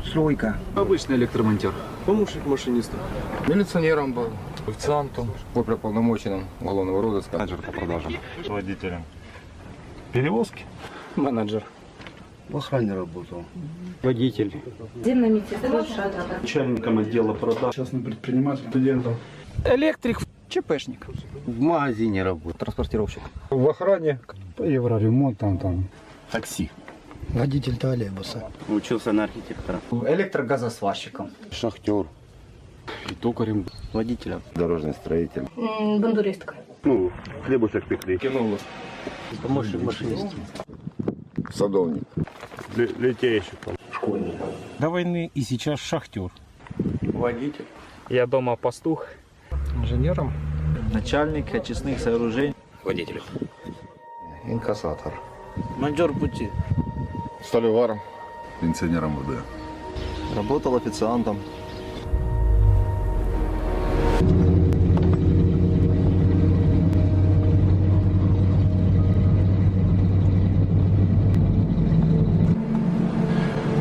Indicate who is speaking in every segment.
Speaker 1: Стройка.
Speaker 2: Обычный электромонтер.
Speaker 3: Помощник машиниста.
Speaker 4: Милиционером был, официантом, оперуполномоченным уголовного розыска.
Speaker 5: Менеджер по продажам. Водителем. Перевозки.
Speaker 3: Менеджер.
Speaker 1: В охране работал.
Speaker 3: Водитель.
Speaker 6: Земная медсестра Шадрова.
Speaker 3: Начальником отдела продаж.
Speaker 7: Частный предприниматель, студентом.
Speaker 2: Электрик. ЧПшник.
Speaker 1: В магазине работал.
Speaker 2: Транспортировщик.
Speaker 5: В охране.
Speaker 7: Евроремонт там.
Speaker 5: Такси.
Speaker 1: Водитель троллейбуса.
Speaker 3: Учился на архитектора.
Speaker 2: Электрогазосварщиком.
Speaker 1: Шахтер.
Speaker 3: И токарем. Водителем.
Speaker 1: Дорожный строитель.
Speaker 6: Бандуристка.
Speaker 1: Ну, хлебушек пекли.
Speaker 2: Кинолог.
Speaker 3: Помощник машиниста.
Speaker 4: Садовник.
Speaker 5: Литейщик.
Speaker 8: До войны и сейчас шахтер.
Speaker 2: Водитель.
Speaker 8: Я дома пастух.
Speaker 2: Инженером.
Speaker 3: Начальник очистных сооружений.
Speaker 8: Водитель.
Speaker 4: Инкассатор.
Speaker 3: Монтер пути.
Speaker 4: Столеваром.
Speaker 5: Пенсионер МВД.
Speaker 1: Работал официантом.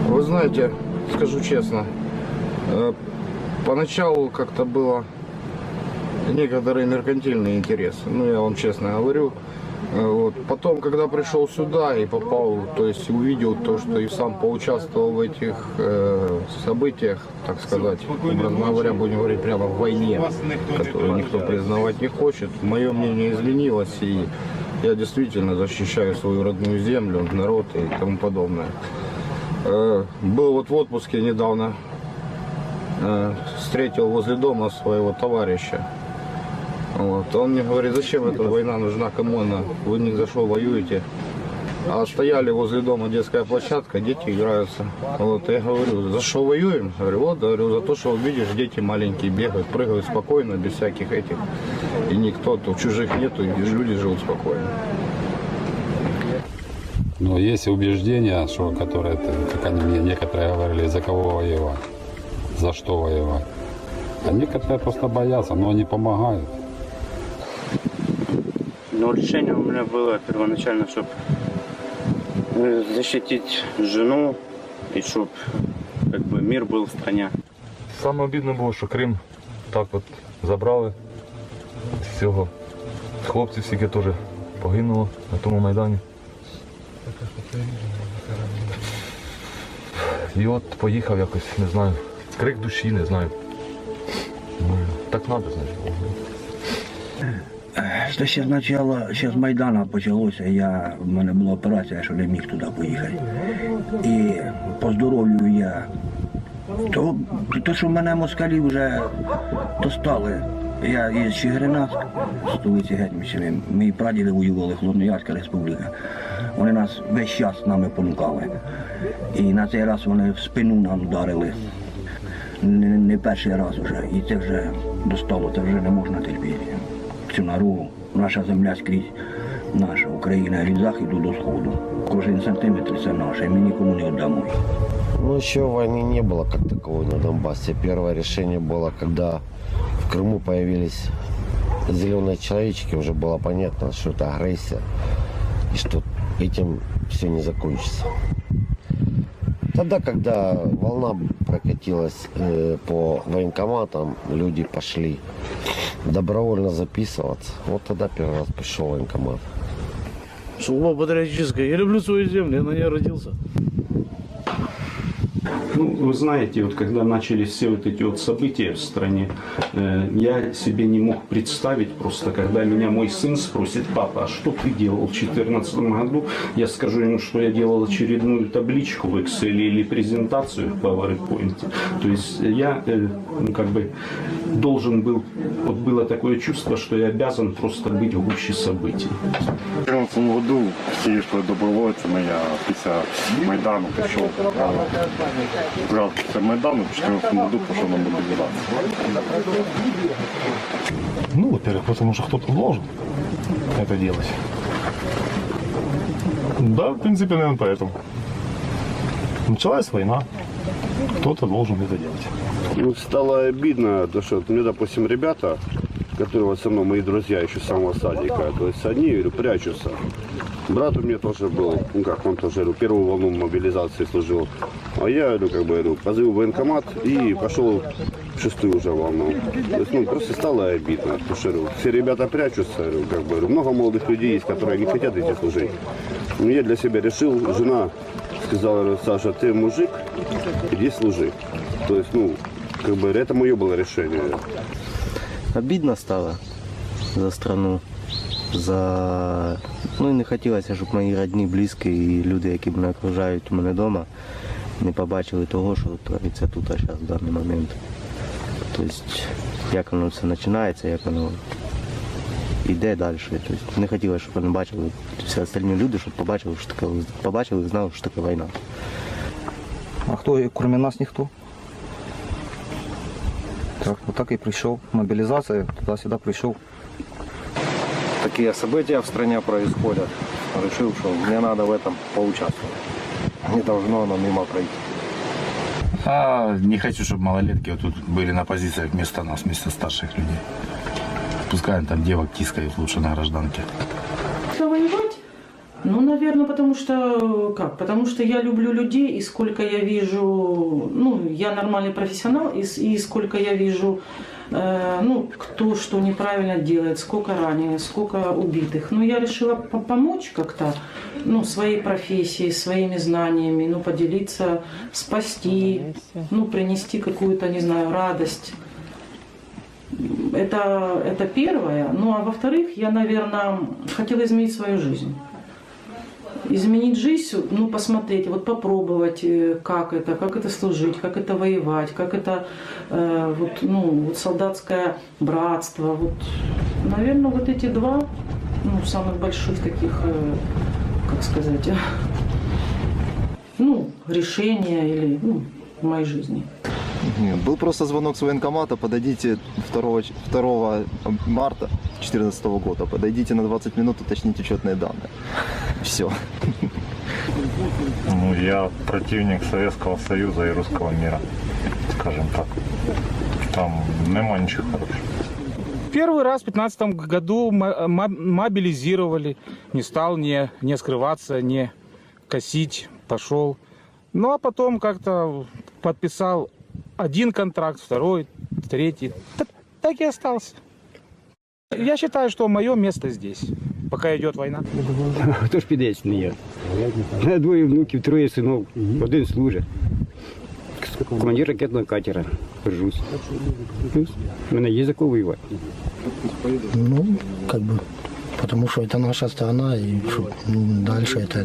Speaker 4: Вы знаете, скажу честно, поначалу как-то было некоторые меркантильные интересы. Ну, я вам честно говорю. Вот. Потом, когда пришел сюда и попал, то есть увидел то, что и сам поучаствовал в этих событиях, так сказать, образно говоря, будем говорить прямо в войне, которую никто признавать не хочет, мое мнение изменилось, и я действительно защищаю свою родную землю, народ и тому подобное. Был вот в отпуске недавно, встретил возле дома своего товарища. Вот. Он мне говорит, зачем эта война нужна, кому она, вы ни за что воюете. А стояли возле дома детская площадка, дети играются. Вот. Я говорю, за что воюем? Говорю, вот, говорю, за то, что вот видишь, дети маленькие бегают, прыгают спокойно, без всяких этих. И никто, тут чужих нету, и люди живут спокойно.
Speaker 9: Но есть убеждения, что, которые, как они мне некоторые говорили, за кого воевать, за что воевать. А некоторые просто боятся, но они помогают.
Speaker 3: Но решение у меня было первоначально, чтобы защитить жену и чтобы как бы мир был в стране.
Speaker 5: Саме обідне було, що Крим так от забрали з цього. Хлопці всі теж погинуло на тому Майдані. І от поїхав якось, не знаю, крик душі, не знаю. Так треба, значить.
Speaker 1: Це ще спочатку, ще з Майдану почалося, в мене була операція, що не міг туди поїхати. І по здоров'ю я, то що мене москалі вже достали. Я із Чигиринацьк, столиці Гетьманщини, мої прадіди воювали, Холодноярська республіка. Вони нас весь час нами понукали. І на цей раз вони в спину нам вдарили. Не перший раз вже. І це вже достало, це вже не можна терпіти. Цю наругу, наша земля скрізь наша, Україна від заходу до сходу. Кожен сантиметр це наше, і ми нікому не віддамо.
Speaker 10: Ну, еще войны не было как таковой на Донбассе. Первое решение было, когда в Крыму появились зеленые человечки, уже было понятно, что это агрессия, и что этим все не закончится. Тогда, когда волна прокатилась по военкоматам, люди пошли добровольно записываться. Вот тогда первый раз пришел военкомат.
Speaker 7: Сугубо патриотическое. Я люблю свою землю, я на ней родился.
Speaker 3: Ну, вы знаете, вот когда начались все вот эти вот события в стране, я себе не мог представить просто, когда меня мой сын спросит: папа, а что ты делал в 2014 году? Я скажу ему, что я делал очередную табличку в Excel или презентацию в PowerPoint. То есть я как бы должен был, вот было такое чувство, что я обязан просто быть в гуще событий.
Speaker 5: В 2014 году всі йшли добровольцями, я після Майдану пішов. Після Майдану в 2014 году пішов на мобілізацію.
Speaker 7: Ну, во-первых, потому что кто-то должен это делать. Да, в принципе, наверное, поэтому. Началась война, кто-то должен это делать.
Speaker 11: Ну, стало обидно, то что мне, допустим, ребята
Speaker 3: которые вот со мной мои друзья еще с самого садика, то есть они, говорю, прячутся. Брат у меня тоже был, ну как он тоже, говорю, первую волну мобилизации служил. А я, говорю, как бы, говорю, позывил в военкомат и пошел в 6-ю уже волну. То есть, ну, просто стало обидно, потому что, говорю, все ребята прячутся, говорю, как бы, говорю, много молодых людей есть, которые не хотят идти служить. Но я для себя решил, жена сказала, говорю, Саша, ты мужик, иди служи. То есть, ну, как бы, это мое было решение.
Speaker 10: Обидно стало за страну, за... Ну і не хотілося, щоб мої родні, близькі і люди, які мене окружають у мене вдома, не побачили того, що твориться тут зараз в даний момент. Тобто, як воно все починається, як воно йде далі. Тобто, не хотілося, щоб вони бачили, всі остальні люди, щоб побачили, що таке, побачили і знали, що таке війна.
Speaker 2: А хто, крім нас, ніхто? Так, отак і прийшов. Мобілізація, туди-сюди прийшов.
Speaker 10: Такие события в стране происходят. Решил, что мне надо в этом поучаствовать. Не должно оно мимо пройти.
Speaker 8: А не хочу, чтобы малолетки вот тут были на позициях вместо нас, вместо старших людей. Пускай они там девок тискают лучше на гражданке.
Speaker 6: Воевать? Ну, наверное, потому что я люблю людей, и сколько я вижу, ну, я нормальный профессионал, и сколько я вижу, кто что неправильно делает, сколько раненых, сколько убитых. Но я решила помочь как-то, своей профессией, своими знаниями, поделиться, спасти, принести какую-то, не знаю, радость. Это первое. Ну, а во-вторых, я, наверное, хотела изменить свою жизнь. Изменить жизнь, посмотреть, вот попробовать, как это служить, как это воевать, как это солдатское братство. Вот, наверное, вот эти два самых больших таких, как сказать, решения или в моей жизни.
Speaker 11: Нет, был просто звонок с военкомата, подойдите 2 марта 2014 года, подойдите на 20 минут, уточните учетные данные. Все.
Speaker 5: Я противник Советского Союза и русского мира, скажем так. Там нема ничего хорошего.
Speaker 8: Первый раз в 2015 году мобилизировали. Не стал не скрываться, не косить, пошел. Ну а потом как-то подписал один контракт, второй, третий. Так и остался. Я считаю, что мое место здесь, пока идет война.
Speaker 12: Хто ж піде не я? У мене 2 внуків, 3 синів, 1 служить. Командир ракетного катера. Держусь. Плюс у мене є за кого воювати.
Speaker 10: Потому что это наша страна, и дальше это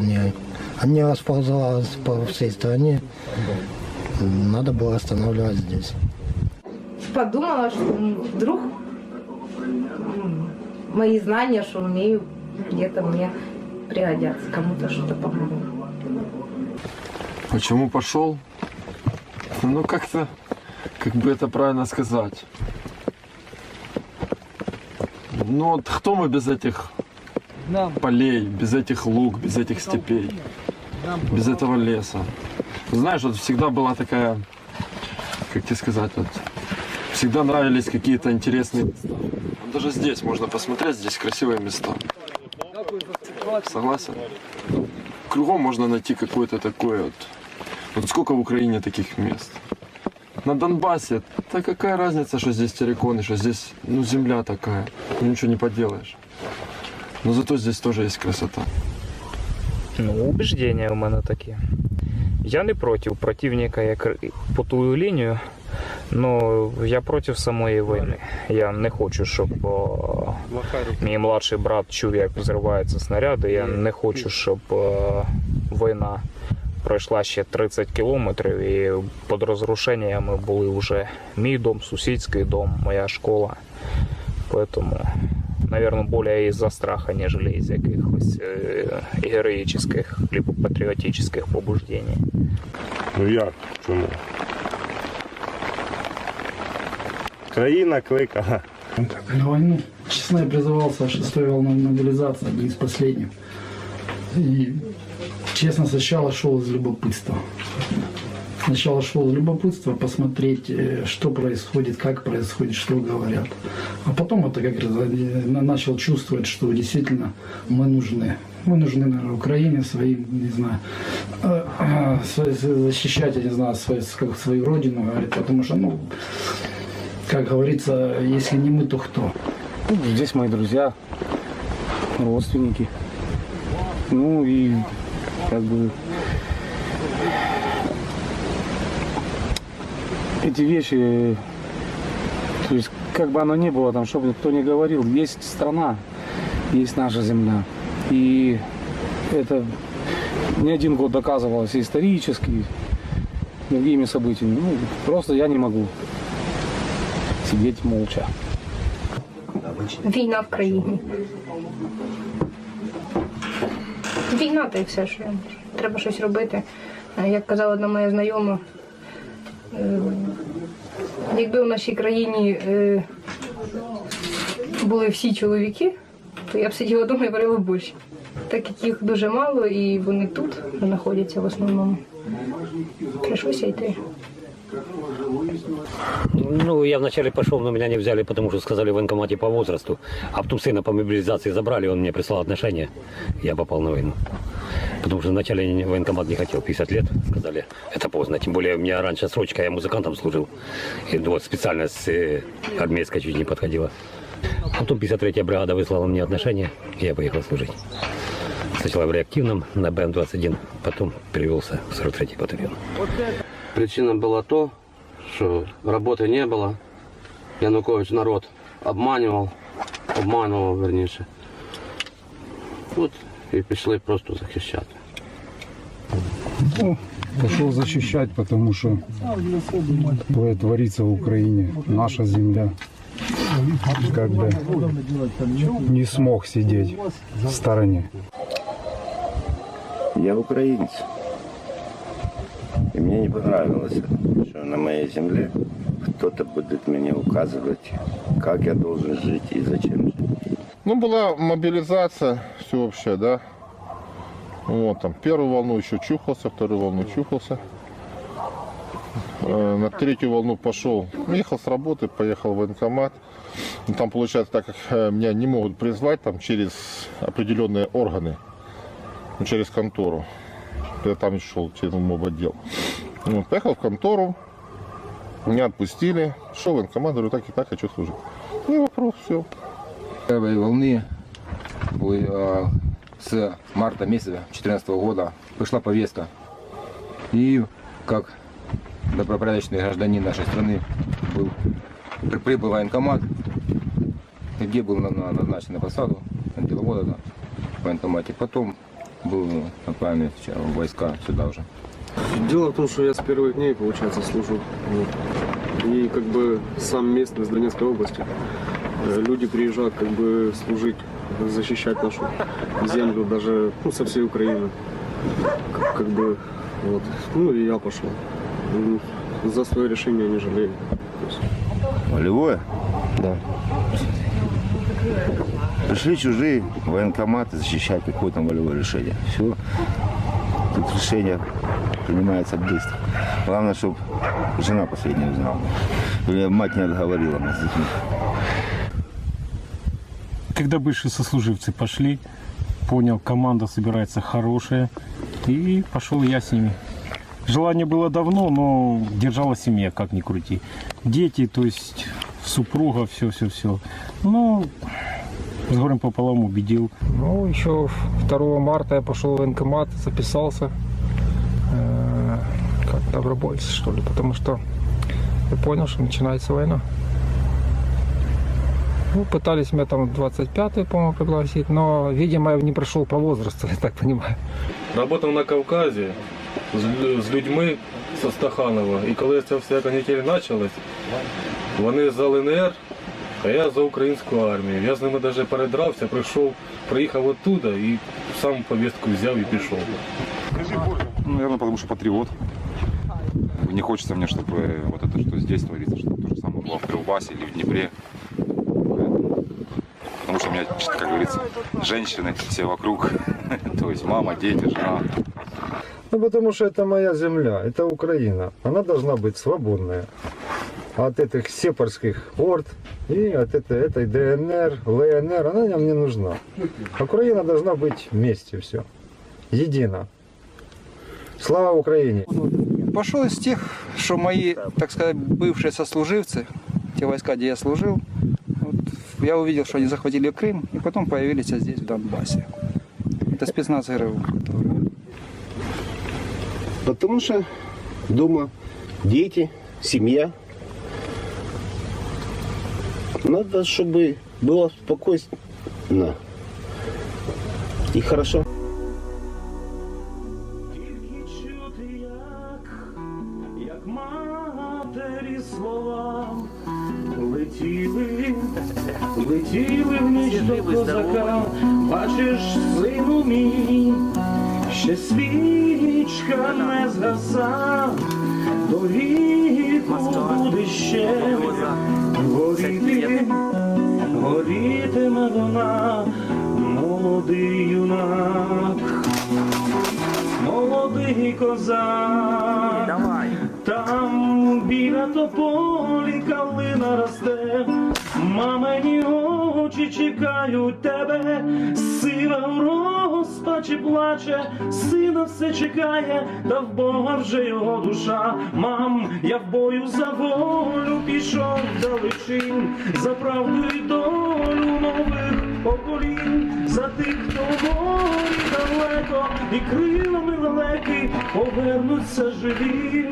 Speaker 10: не расползалось по всей стране. Надо было останавливать здесь.
Speaker 6: Подумала, что вдруг мои знания, что умею, где-то мне пригодятся, кому-то что-то помогу.
Speaker 4: Почему пошел? Как-то, как бы это правильно сказать. Кто мы без этих полей, без этих луг, без этих степей, без этого леса? Знаешь, всегда была такая, как тебе сказать, всегда нравились какие-то интересные места. Даже здесь можно посмотреть, здесь красивые места. Согласен? Кругом можно найти какое-то такое вот сколько в Украине таких мест. На Донбассе, да какая разница, что здесь терриконы, что здесь, земля такая, ничего не поделаешь. Но зато здесь тоже есть красота.
Speaker 8: Убеждения у мене такі. Я не проти противника як по ту лінію, але я проти самої війни. Я не хочу, щоб мій младший брат чув, як взриваються снаряди. Я не хочу, щоб війна пройшла ще 30 кілометрів і під розрушеннями були вже мій дом, сусідський дом, моя школа. Тому, наверное, более из-за страха, нежели из каких-то героических либо патриотических побуждений.
Speaker 5: Як? Чому? Країна кликала.
Speaker 7: На войну. Честно, я призывался 6-й волной мобилизации, из последних. И, честно, сначала шел из любопытства. сначала шел любопытство посмотреть, что происходит, как происходит, что говорят. А потом это как раз начал чувствовать, что действительно мы нужны. Мы нужны, наверное, Украине, своим, не знаю, защищать, я не знаю, свою родину, говорит, потому что, ну, как говорится, если не мы, то кто?
Speaker 12: Здесь мои друзья, родственники. Ну и как бы эти вещи, то есть как бы оно ни было, там, чтобы никто не говорил, есть страна, есть наша земля. И это не один год доказывалось и исторически, другими событиями. Ну, просто я не могу сидеть молча.
Speaker 13: Війна в країні. Війна, та й все, що я можу. Треба щось робити. Як казала одна моя знайома, якби в нашій країні були всі чоловіки, то я б сиділа вдома і варила борщ. Так як їх дуже мало і вони тут знаходяться в основному, прийшлося йти.
Speaker 14: Ну, я вначале пошел, но меня не взяли, потому что сказали в военкомате по возрасту. А потом сына по мобилизации забрали, он мне прислал отношения. Я попал на войну. Потому что вначале военкомат не хотел, 50 лет, сказали, это поздно. Тем более у меня раньше срочка, я музыкантом служил. И вот специальность армейская чуть не подходила. Потом 53-я бригада выслала мне отношения, и я поехал служить. Сначала в реактивном на БМ-21, потом перевелся в 43-й батальон.
Speaker 15: Причина была то, что работы не было. Янукович народ обманывал, верніше. Вот и пришли просто защищать.
Speaker 9: Ну, пошел защищать, потому что творится в Украине, наша земля. Как бы не смог сидеть в стороне.
Speaker 16: Я украинец. И мне не понравилось, что на моей земле кто-то будет мне указывать, как я должен жить и зачем жить.
Speaker 4: Ну, была мобилизация всеобщая, да. Вот, там, первую волну еще чухался, вторую волну чухался. На третью волну пошел, ехал с работы, поехал в военкомат. Ну, там получается, так как меня не могут призвать там через определенные органы, ну, через контору. Я там не шел через моб-отдел. Вот, поехал в контору, меня отпустили, шел в военкомат, говорю, так и так хочу служить. Ну и вопрос, все.
Speaker 17: Первой волны с марта месяца 2014 года пришла повестка. И как добропорядочный гражданин нашей страны прибыл в военкомат, где был назначен на посаду деловода, да, в военкомате. Потом был направлен в войска сюда уже.
Speaker 18: Дело в том, что я с первых дней, получается, служу. Вот. И как бы сам местный из Донецкой области. Люди приезжают как бы служить, защищать нашу землю, даже со всей Украины. Как бы вот. Ну и я пошел. За свое решение не жалею.
Speaker 16: Волевое?
Speaker 17: Да.
Speaker 16: Пришли чужие военкоматы защищать какое-то волевое решение. Все. Тут решение принимается быстро. Главное, чтобы жена последняя узнала. Или мать не отговорила нас с детьми.
Speaker 19: Когда бывшие сослуживцы пошли, понял, команда собирается хорошая, и пошел я с ними. Желание было давно, но держала семья, как ни крути. Дети, то есть супруга, все. Ну, с горем пополам убедил.
Speaker 20: Ну, еще 2 марта я пошел в военкомат, записался как добровольец, что ли, потому что я понял, что начинается война. Ну, пытались меня там 25-й, по-моему, пригласить, но, видимо, я не прошел по возрасту, я так понимаю.
Speaker 5: Работав на Кавказі з людьми з Стаханова, і коли ця вся канітель почалась, вони за ЛНР, а я за українську армію. Я з ними навіть передрався, приїхав оттуда і сам повістку взяв і пішов.
Speaker 21: Ну, наверное, потому что патриот. Не хочется мне, чтобы вот это, что здесь творится, чтобы то же самое было в Кривбасе или в Днепре. Потому что у меня, как говорится, женщины все вокруг. То есть мама, дети, жена.
Speaker 4: Ну, потому что это моя земля, это Украина. Она должна быть свободная от этих сепарских орд и от этой ДНР, ЛНР. Она нам не нужна. Украина должна быть вместе, все. Едино. Слава Украине!
Speaker 17: Пошел из тех, что мои, так сказать, бывшие сослуживцы, те войска, где я служил, вот, я увидел, что они захватили Крым и потом появились здесь, в Донбассе. Это спецназ ГРУ.
Speaker 10: Потому что дома дети, семья. Надо, чтобы было спокойно и хорошо.
Speaker 3: Як матері слова летіли в ніч до козака. Бачиш, сину мій, ще свічка не згаса, до віку буде ще горітиме вона, молодий юнак. Молодий козак, там біля тополі калина росте, мамині очі чекають тебе, сива в розпачі плаче, сина все чекає, та в Бога вже його душа. Мам, я в бою за волю пішов далечінь, за правду і долю нових поколінь, за тих, хто в морі далеко і крилами лелеки повернуться живі.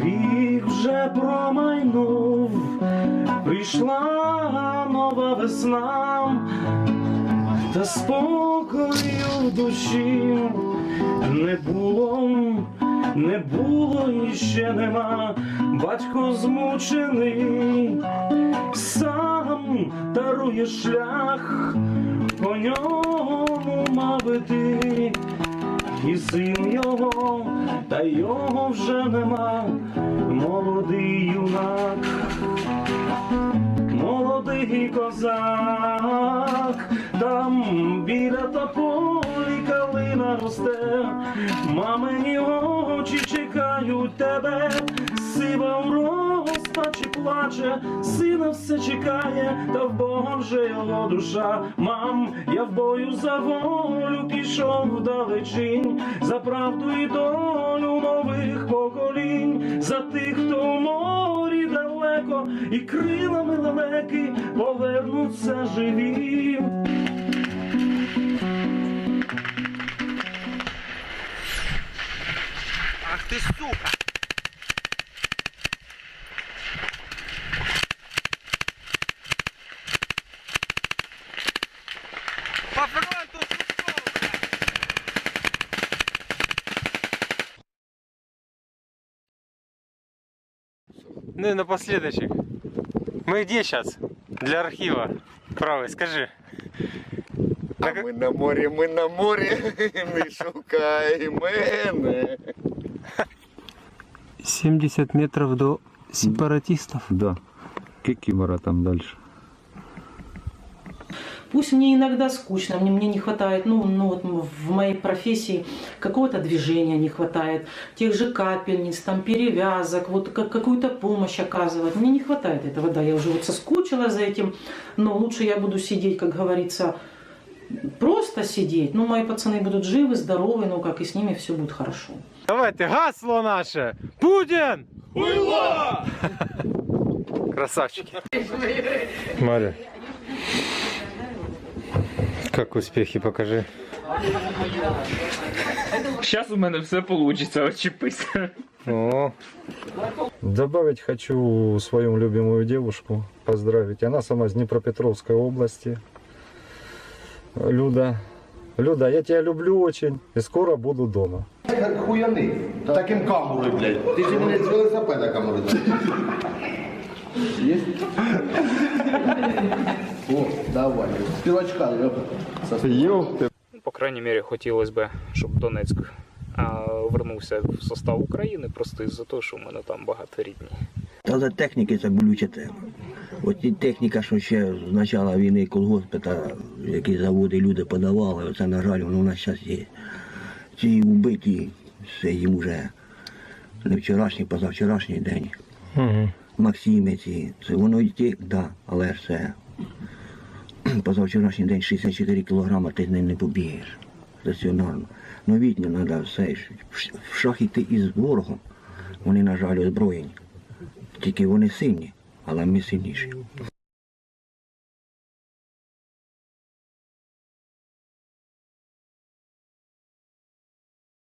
Speaker 3: Вік вже промайнув, прийшла нова весна, та спокою в душі не було і ще нема. Батько змучений, сам дарує шлях, по ньому мав іти, і син його, та його вже нема. Молодий юнак, молодий козак, там біля тополі калина росте, мамині очі чекають тебе, сива в розпачі плаче, сина все чекає, та в Бога вже його душа. Мам, я в бою за волю пішов вдалечінь, за правду і долю нових поколінь, за тих, хто в морі далеко і крилами лелеки повернуться живі.
Speaker 1: Ах ты, сука! По фронту,
Speaker 22: Ну и напоследочек. Мы где сейчас? Для архива. Правый, скажи.
Speaker 4: А ми на морі, не шукай мене.
Speaker 22: 70 метров до сепаратистов.
Speaker 9: Да. Кикимора там дальше.
Speaker 6: Пусть мне иногда скучно, мне не хватает, вот в моей профессии какого-то движения не хватает, тех же капельниц, там перевязок, вот какую-то помощь оказывать. Мне не хватает этого, да, я уже вот соскучилась за этим, но лучше я буду сидеть, как говорится, просто сидеть. Ну, мои пацаны будут живы, здоровы, и с ними все будет хорошо.
Speaker 22: Давайте, гасло наше! Путин!
Speaker 1: Хуйло!
Speaker 22: Красавчики. Мария, как успехи, покажи.
Speaker 23: Сейчас у меня все получится, отчепись.
Speaker 22: О.
Speaker 4: Добавить хочу свою любимую девушку, поздравить. Она сама из Днепропетровской области. Люда, я тебя люблю очень и скоро буду дома.
Speaker 24: Хуяни, таким камурою, блядь. Ти ж мене з велосипеда камурою. Є? О, давай. Півачка,
Speaker 8: Ну, по крайней мере, хотілося б, щоб Донецьк вернувся в состав України, просто із-за того, що в мене там багато рідні.
Speaker 25: Та за техніки це болюча тема. От і техніка, що ще з початку війни колгоспи, та
Speaker 2: які заводи люди подавали, оце, на жаль, воно у нас зараз є. Ці вбиті, це їм вже не вчорашній, позавчорашній день. Максимиці, це воно йти, да, але ж це позавчорашній день 64 кілограма, ти з ним не побігаєш стаціонарно. Новітньо треба все. В шах йти із ворогом, вони, на жаль, озброєні. Тільки вони сильні, але ми сильніші.